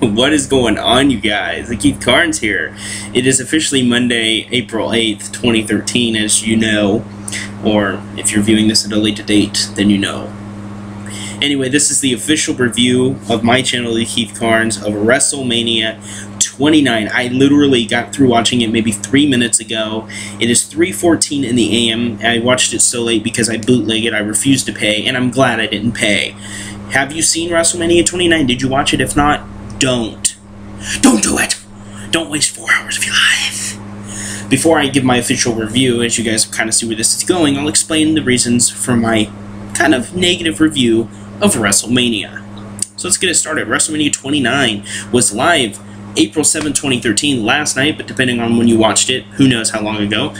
What is going on, you guys? The Keith Carnes here. It is officially Monday, April 8th, 2013, as you know. Or if you're viewing this at a later date, then you know. Anyway, this is the official review of my channel, The Keith Carnes, of WrestleMania 29. I literally got through watching it maybe 3 minutes ago. It is 3:14 in the AM. I watched it so late because I bootleg it. I refused to pay, and I'm glad I didn't pay. Have you seen WrestleMania 29? Did you watch it? If not, don't. Don't do it! Don't waste 4 hours of your life. Before I give my official review, as you guys kind of see where this is going, I'll explain the reasons for my kind of negative review of WrestleMania. So let's get it started. WrestleMania 29 was live April 7, 2013, last night, but depending on when you watched it, who knows how long ago,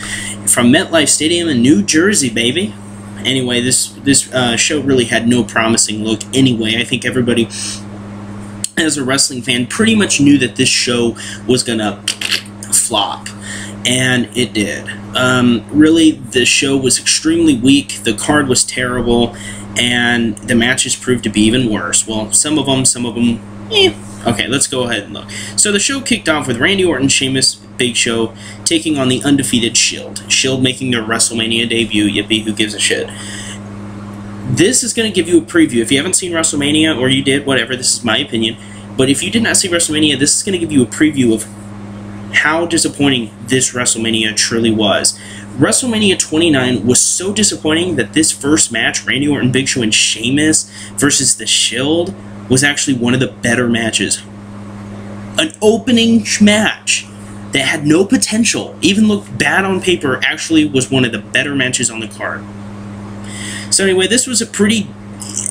from MetLife Stadium in New Jersey, baby. Anyway, this show really had no promising look anyway. I think everybody, as a wrestling fan, pretty much knew that this show was gonna flop. And it did. Really, the show was extremely weak, the card was terrible, and the matches proved to be even worse. Well, some of them, eh. Okay, let's go ahead and look. So the show kicked off with Randy Orton, Sheamus, Big Show taking on the undefeated Shield. Shield making their WrestleMania debut. Yippee, who gives a shit? This is going to give you a preview. If you haven't seen WrestleMania, or you did, whatever, this is my opinion. But if you did not see WrestleMania, this is going to give you a preview of how disappointing this WrestleMania truly was. WrestleMania 29 was so disappointing that this first match, Randy Orton, Big Show, and Sheamus versus the Shield, was actually one of the better matches. An opening match that had no potential, even looked bad on paper, actually was one of the better matches on the card. So anyway, this was a pretty,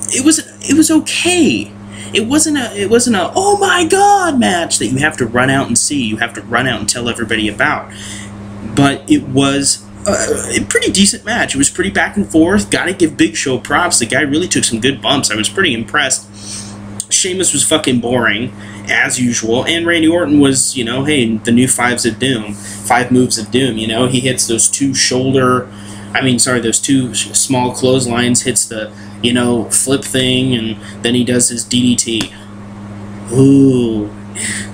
it was okay. It wasn't a oh my god match that you have to run out and see, you have to run out and tell everybody about. But it was a pretty decent match. It was pretty back and forth. Gotta give Big Show props. The guy really took some good bumps. I was pretty impressed. Sheamus was fucking boring, as usual, and Randy Orton was, you know, hey, the new five moves of doom, you know, he hits those two those two small clotheslines, hits the, you know, flip thing, and then he does his DDT. Ooh.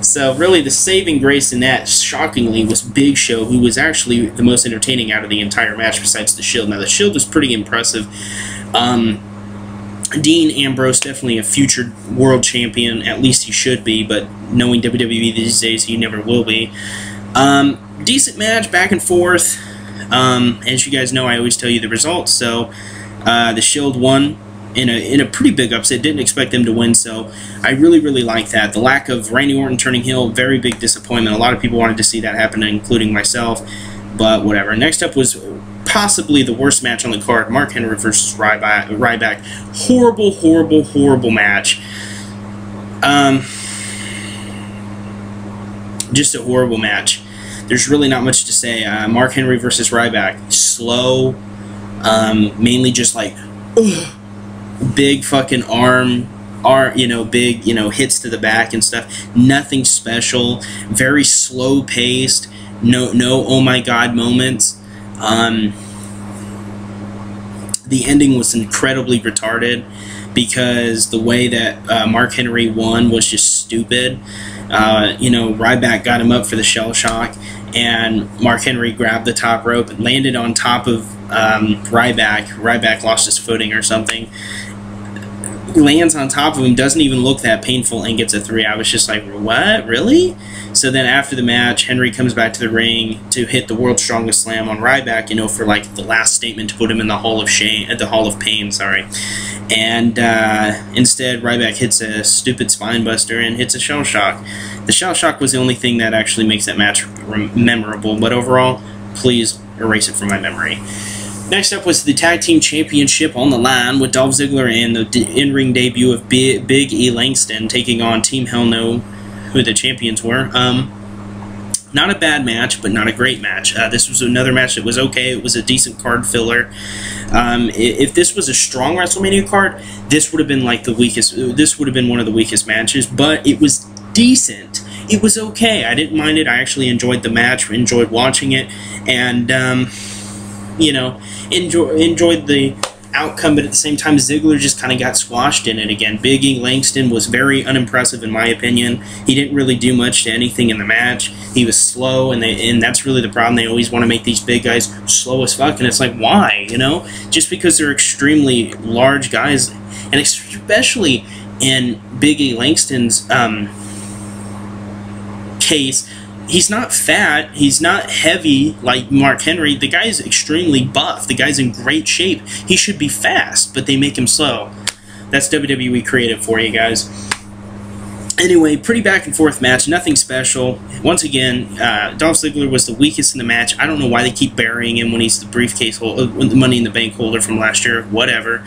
So really the saving grace in that, shockingly, was Big Show, who was actually the most entertaining out of the entire match besides the Shield. Now the Shield was pretty impressive. Dean Ambrose, definitely a future world champion, at least he should be, but knowing WWE these days, he never will be. Decent match, back and forth. As you guys know, I always tell you the results, so the Shield won in a pretty big upset. Didn't expect them to win, so I really, really like that. The lack of Randy Orton turning heel, very big disappointment. A lot of people wanted to see that happen, including myself, but whatever. Next up was possibly the worst match on the card, Mark Henry versus Ryback. Horrible, horrible, horrible match. Just a horrible match. There's really not much to say. Mark Henry versus Ryback. Slow. Mainly just like, ugh, big fucking big, hits to the back and stuff. Nothing special. Very slow paced. No oh my god moments. The ending was incredibly retarded because the way that Mark Henry won was just stupid. Ryback got him up for the shell shock, and Mark Henry grabbed the top rope and landed on top of Ryback. Ryback lost his footing or something. He lands on top of him, doesn't even look that painful, and gets a 3. I was just like, what? Really? So then after the match, Henry comes back to the ring to hit the World's Strongest Slam on Ryback, for like the last statement to put him in the Hall of Shame, the Hall of Pain, sorry. And instead, Ryback hits a stupid spine buster and hits a shell shock. The shell shock was the only thing that actually makes that match memorable, but overall, please erase it from my memory. Next up was the Tag Team Championship on the line with Dolph Ziggler and the in-ring debut of Big E Langston taking on Team Hell No, who the champions were. Not a bad match, but not a great match. This was another match that was okay. It was a decent card filler. If this was a strong WrestleMania card, this would have been like the weakest. This would have been one of the weakest matches, but it was decent. It was okay. I didn't mind it. I actually enjoyed the match, enjoyed watching it, and enjoyed the outcome, but at the same time, Ziggler just kind of got squashed in it again. Big E Langston was very unimpressive in my opinion. He didn't really do much to anything in the match. He was slow, and that's really the problem. They always want to make these big guys slow as fuck, and it's like, why? You know, just because they're extremely large guys, and especially in Big E Langston's case. He's not fat, he's not heavy like Mark Henry. The guy's extremely buff. The guy's in great shape. He should be fast, but they make him slow. That's WWE creative for you guys. Anyway, pretty back and forth match, nothing special. Once again, Dolph Ziggler was the weakest in the match. I don't know why they keep burying him when he's the briefcase holder, the Money in the Bank holder from last year, whatever.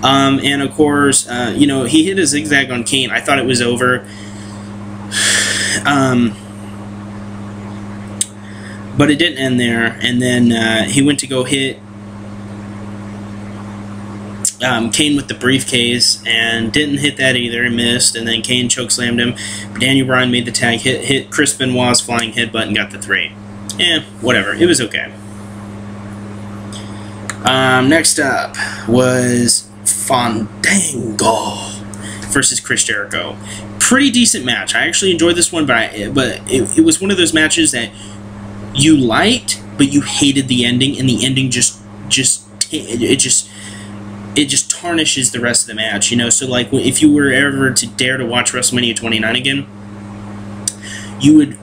And of course, you know, he hit a zigzag on Kane. I thought it was over. But it didn't end there, and then he went to go hit Kane with the briefcase, and didn't hit that either, he missed, and then Kane chokeslammed him. Daniel Bryan made the tag, hit Chris Benoit's flying headbutt and got the 3. Whatever, it was okay. Next up was Fandango versus Chris Jericho. Pretty decent match. I actually enjoyed this one, but it was one of those matches that you liked, but you hated the ending, and the ending just tarnishes the rest of the match, you know. So like, if you were ever to dare to watch WrestleMania 29 again, you would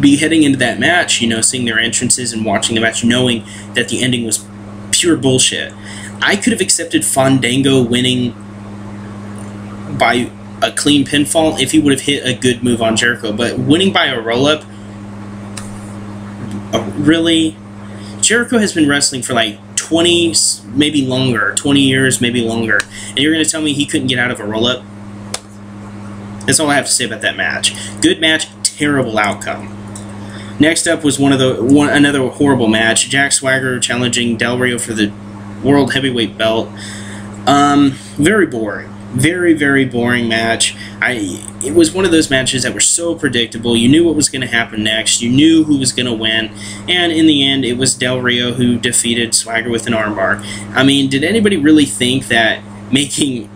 be heading into that match, you know, seeing their entrances and watching the match, knowing that the ending was pure bullshit. I could have accepted Fandango winning by a clean pinfall if he would have hit a good move on Jericho, but winning by a roll-up, really? Jericho has been wrestling for like 20, maybe longer, 20 years, maybe longer, and you're going to tell me he couldn't get out of a roll-up? That's all I have to say about that match. Good match, terrible outcome. Next up was another horrible match. Jack Swagger challenging Del Rio for the World Heavyweight belt. Very boring. Very, very boring match. It was one of those matches that were so predictable. You knew what was going to happen next. You knew who was going to win. And in the end, it was Del Rio who defeated Swagger with an armbar. I mean, did anybody really think that making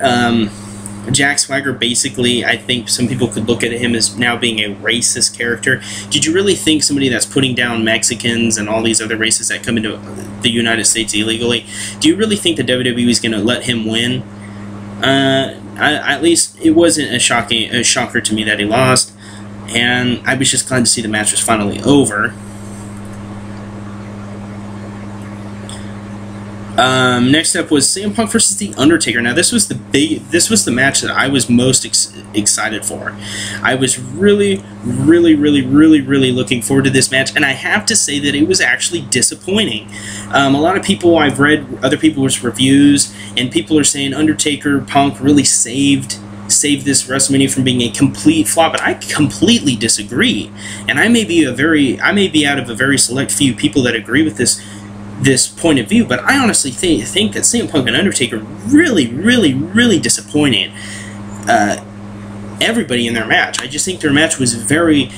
Jack Swagger, basically, I think some people could look at him as now being a racist character. Did you really think somebody that's putting down Mexicans and all these other races that come into the United States illegally, do you really think the WWE is going to let him win? At least it wasn't a shocker to me that he lost, and I was just glad to see the match was finally over. Next up was CM Punk versus The Undertaker. Now this was the match that I was most excited for. I was really looking forward to this match, and I have to say that it was actually disappointing. A lot of people, I've read other people's reviews, and people are saying Undertaker Punk really saved this WrestleMania from being a complete flop, but I completely disagree. And I may be out of a very select few people that agree with this point of view, but I honestly think that CM Punk and Undertaker really disappointed everybody in their match. I just think their match was very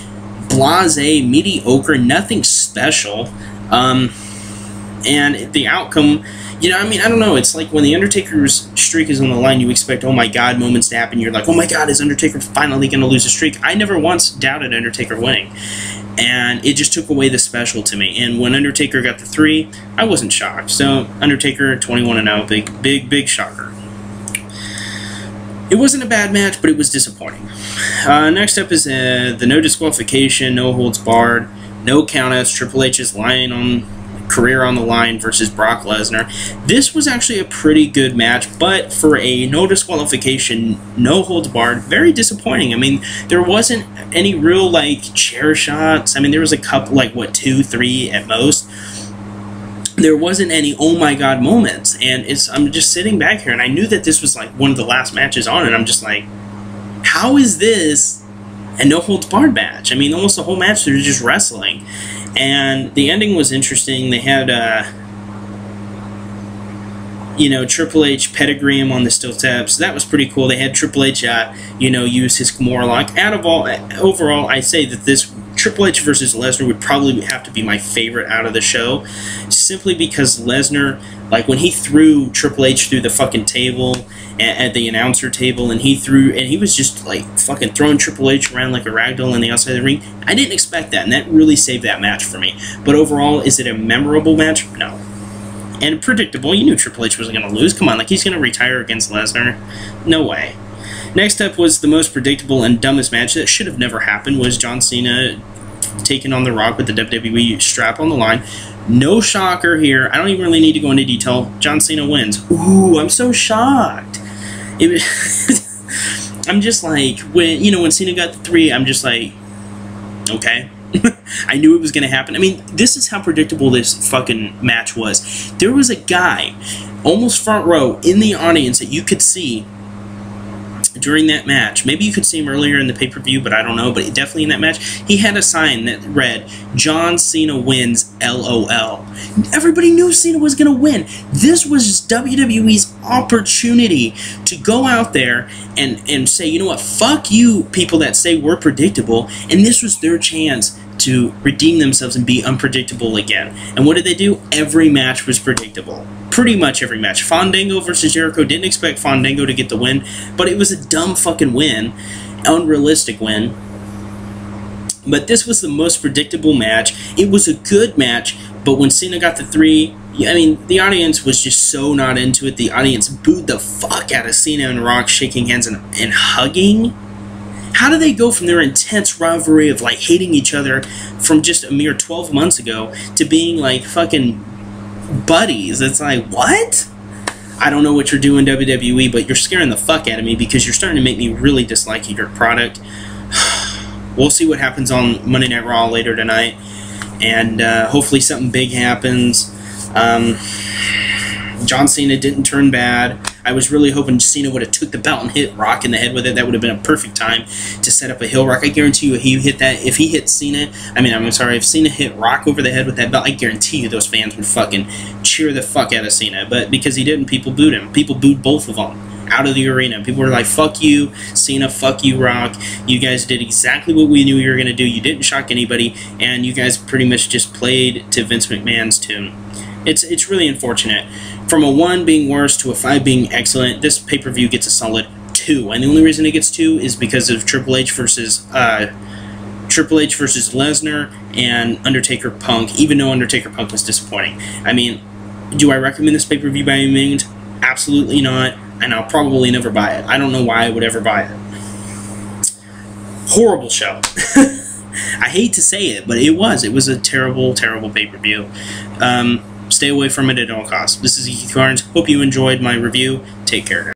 blasé, mediocre, nothing special, and the outcome, you know, I mean, I don't know, it's like when the Undertaker's streak is on the line, you expect, oh my god, moments to happen. You're like, oh my god, is Undertaker finally going to lose a streak? I never once doubted Undertaker winning. And it just took away the special to me. And when Undertaker got the 3, I wasn't shocked. So, Undertaker, 21-0, big shocker. It wasn't a bad match, but it was disappointing. Next up is the no disqualification, no holds barred, no countouts, Triple H's career on the line versus Brock Lesnar. This was actually a pretty good match, but for a no disqualification, no holds barred, very disappointing. I mean, there wasn't any real, like, chair shots. I mean, there was a couple, like, what, 2, 3 at most. There wasn't any oh my god moments, and I'm just sitting back here, and I knew that this was like one of the last matches on, and I'm just like, how is this a no holds barred match? I mean, almost the whole match they're just wrestling. And the ending was interesting. They had, you know, Triple H pedigree him on the steel steps. That was pretty cool. They had Triple H, you know, use his Kimura lock. Overall, I say that this Triple H versus Lesnar would probably have to be my favorite out of the show, simply because Lesnar, like when he threw Triple H through the fucking table at the announcer table, and he was just like fucking throwing Triple H around like a ragdoll on the outside of the ring. I didn't expect that, and that really saved that match for me. But overall, is it a memorable match? No. And predictable. You knew Triple H wasn't going to lose. Come on, like he's going to retire against Lesnar? No way. Next up was the most predictable and dumbest match that should have never happened, was John Cena taking on The Rock with the WWE strap on the line. No shocker here. I don't even really need to go into detail. John Cena wins. Ooh, I'm so shocked. I'm just like, when Cena got the 3, I'm just like, okay. I knew it was going to happen. I mean, this is how predictable this fucking match was. There was a guy, almost front row, in the audience that you could see during that match. Maybe you could see him earlier in the pay-per-view, but I don't know. But definitely in that match, he had a sign that read, "John Cena wins, LOL." Everybody knew Cena was going to win. This was WWE's opportunity to go out there and say, you know what, fuck you people that say we're predictable. And this was their chance to redeem themselves and be unpredictable again. And what did they do? Every match was predictable. Pretty much every match. Fandango versus Jericho, didn't expect Fandango to get the win, but it was a dumb fucking win. Unrealistic win. But this was the most predictable match. It was a good match, but when Cena got the 3, I mean, the audience was just so not into it. The audience booed the fuck out of Cena and Rock shaking hands and hugging. How do they go from their intense rivalry of like hating each other from just a mere 12 months ago to being like fucking buddies? It's like, what? I don't know what you're doing, WWE, but you're scaring the fuck out of me because you're starting to make me really dislike your product. We'll see what happens on Monday Night Raw later tonight, and hopefully something big happens. John Cena didn't turn bad. I was really hoping Cena would have took the belt and hit Rock in the head with it. That would have been a perfect time to set up a heel rock. I guarantee you, if he hit Cena, if Cena hit Rock over the head with that belt, I guarantee you those fans would fucking cheer the fuck out of Cena. But because he didn't, people booed him. People booed both of them out of the arena. People were like, fuck you, Cena, fuck you, Rock. You guys did exactly what we knew you were going to do. You didn't shock anybody, and you guys pretty much just played to Vince McMahon's tune. It's really unfortunate. From a 1 being worse to a 5 being excellent, this pay-per-view gets a solid 2. And the only reason it gets 2 is because of Triple H versus Lesnar and Undertaker Punk, even though Undertaker Punk was disappointing. I mean, do I recommend this pay-per-view by any means? Absolutely not. And I'll probably never buy it. I don't know why I would ever buy it. Horrible show. I hate to say it, but it was. It was a terrible, terrible pay-per-view. Stay away from it at all costs. This is Keith Carnes. Hope you enjoyed my review. Take care.